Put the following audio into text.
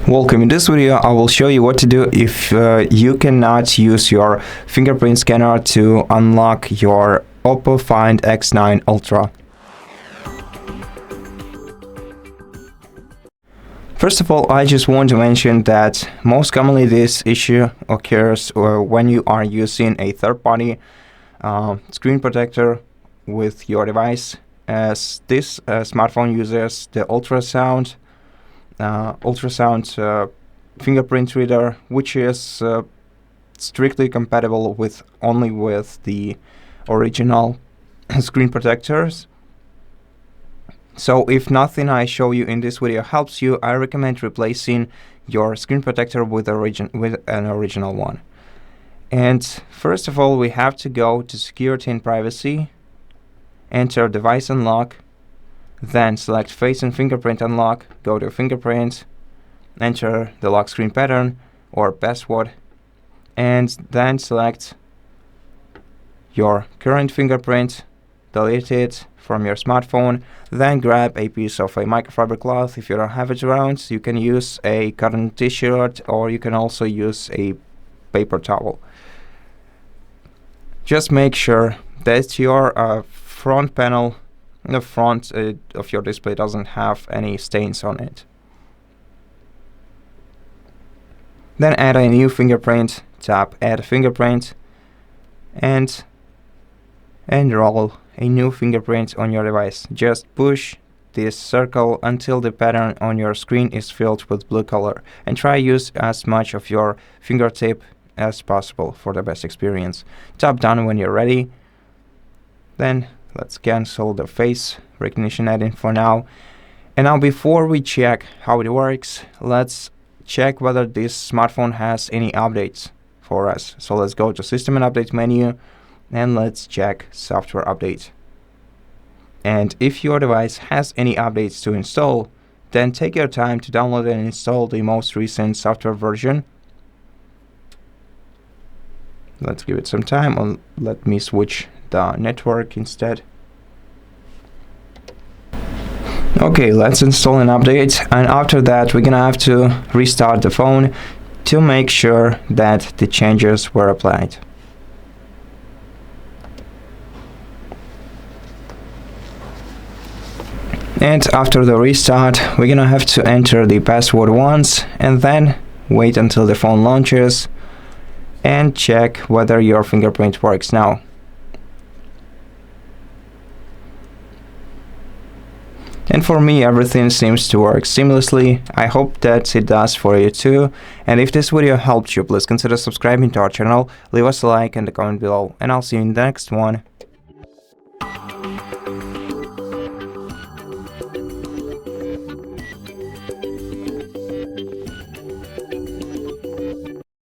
Welcome. In this video, I will show you what to do if you cannot use your fingerprint scanner to unlock your OPPO Find X9 Ultra. First of all, I just want to mention that most commonly this issue occurs when you are using a third-party screen protector with your device, as this smartphone uses the Ultrasound fingerprint reader, which is strictly compatible with only with the original screen protectors. So if nothing I show you in this video helps you, I recommend replacing your screen protector with an original one. And first of all, we have to go to Security and Privacy, enter Device Unlock, then select Face and Fingerprint Unlock, go to Fingerprint, enter the lock screen pattern or password, and then select your current fingerprint, delete it from your smartphone, then grab a piece of a microfiber cloth. If you don't have it around, you can use a cotton t-shirt or you can also use a paper towel. Just make sure that your front panel, the front of your display, doesn't have any stains on it. Then add a new fingerprint, tap Add Fingerprint, and enroll a new fingerprint on your device. Just push this circle until the pattern on your screen is filled with blue color, and try use as much of your fingertip as possible for the best experience. Tap Done when you're ready. Then let's cancel the face recognition add-in for now. And now, before we check how it works, let's check whether this smartphone has any updates for us. So let's go to System and Update menu and let's check Software Update. And if your device has any updates to install, then take your time to download and install the most recent software version. Let's give it some time, or let me switch the network instead. Okay, let's install an update, and after that we're gonna have to restart the phone to make sure that the changes were applied. And after the restart, we're gonna have to enter the password once and then wait until the phone launches and check whether your fingerprint works now. And for me, everything seems to work seamlessly. I hope that it does for you too. And if this video helped you, please consider subscribing to our channel, leave us a like and a comment below, and I'll see you in the next one.